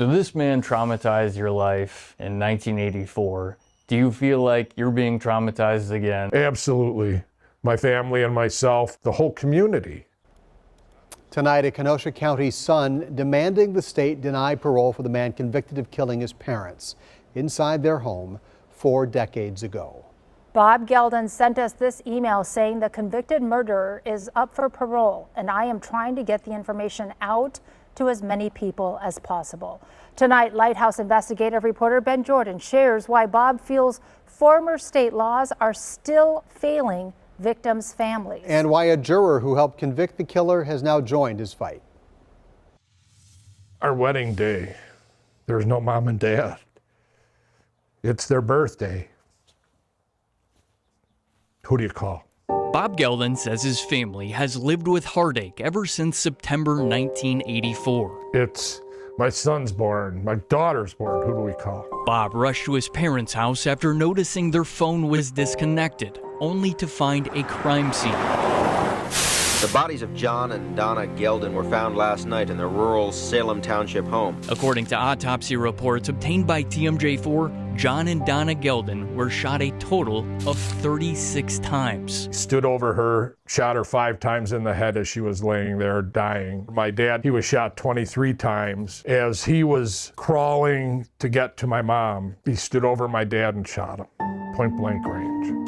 So this man traumatized your life in 1984. Do you feel like you're being traumatized again? Absolutely. My family and myself, the whole community. Tonight, a Kenosha County son demanding the state deny parole for the man convicted of killing his parents inside their home 4 decades ago. Bob Gelden sent us this email saying the convicted murderer is up for parole, and I am trying to get the information out to as many people as possible. Tonight, Lighthouse investigative reporter Ben Jordan shares why Bob feels former state laws are still failing victims' families. And why a juror who helped convict the killer has now joined his fight. Our wedding day, there's no mom and dad. It's their birthday. Who do you call? Bob Gelden says his family has lived with heartache ever since September 1984. It's my son's born, my daughter's born. Who do we call? Bob rushed to his parents' house after noticing their phone was disconnected, only to find a crime scene. The bodies of John and Donna Gelden were found last night in their rural Salem Township home. According to autopsy reports obtained by TMJ4, John and Donna Gelden were shot a total of 36 times. He stood over her, shot her 5 times in the head as she was laying there dying. My dad, he was shot 23 times. As he was crawling to get to my mom, he stood over my dad and shot him, point blank range.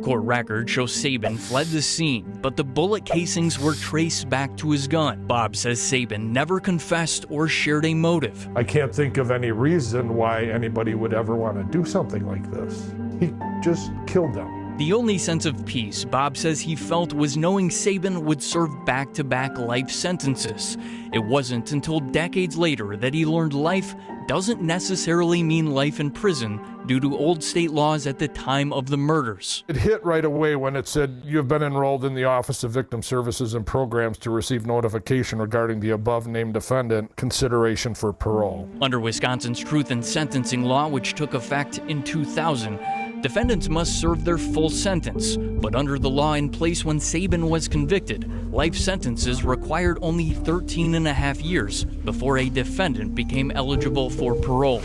Court records show Sabin fled the scene, but the bullet casings were traced back to his gun. Bob says Sabin never confessed or shared a motive. I can't think of any reason why anybody would ever want to do something like this. He just killed them. The only sense of peace Bob says he felt was knowing Sabin would serve back-to-back life sentences. It wasn't until decades later that he learned life doesn't necessarily mean life in prison due to old state laws at the time of the murders. It hit right away when it said, "You've been enrolled in the Office of Victim Services and Programs to receive notification regarding the above named defendant, consideration for parole." Under Wisconsin's Truth in Sentencing law, which took effect in 2000, defendants must serve their full sentence, but under the law in place when Sabin was convicted, life sentences required only 13 and a half years before a defendant became eligible for parole.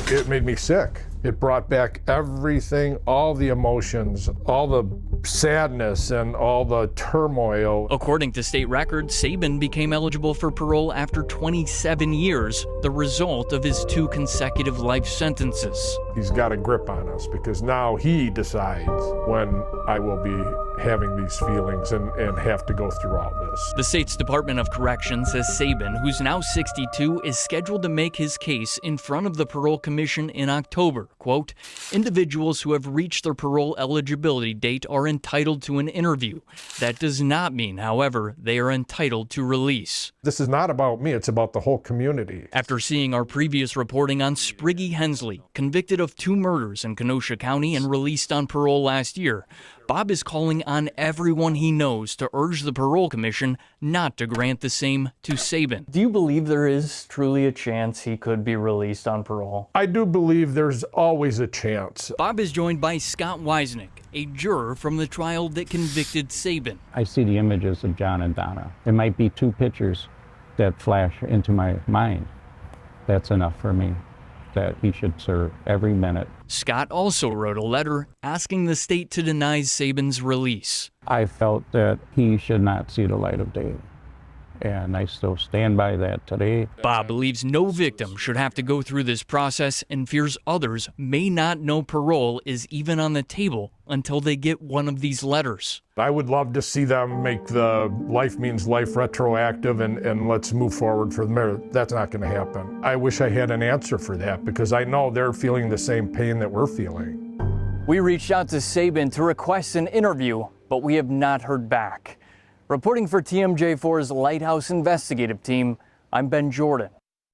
It made me sick. It brought back everything, all the emotions, all the sadness and all the turmoil. According to state records, Sabin became eligible for parole after 27 years, the result of his 2 consecutive life sentences. He's got a grip on us because now he decides when I will be having these feelings and have to go through all this. The state's Department of Corrections says Sabin, who's now 62, is scheduled to make his case in front of the Parole Commission in October. Quote, individuals who have reached their parole eligibility date are entitled to an interview. That does not mean, however, they are entitled to release. This is not about me, it's about the whole community. After seeing our previous reporting on Spriggy Hensley, convicted of 2 murders in Kenosha County and released on parole last year, Bob is calling on everyone he knows to urge the Parole Commission not to grant the same to Sabin. Do you believe there is truly a chance he could be released on parole? I do believe there's always a chance. Bob is joined by Scott Weisnick, a juror from the trial that convicted Sabin. I see the images of John and Donna. It might be 2 pictures that flash into my mind. That's enough for me, that he should serve every minute. Scott also wrote a letter asking the state to deny Sabin's release. I felt that he should not see the light of day, and I still stand by that today. Bob believes no victim should have to go through this process and fears others may not know parole is even on the table until they get one of these letters. I would love to see them make the life means life retroactive and let's move forward from there. That's not going to happen. I wish I had an answer for that because I know they're feeling the same pain that we're feeling. We reached out to Sabin to request an interview, but we have not heard back. Reporting for TMJ4's Lighthouse investigative team, I'm Ben Jordan.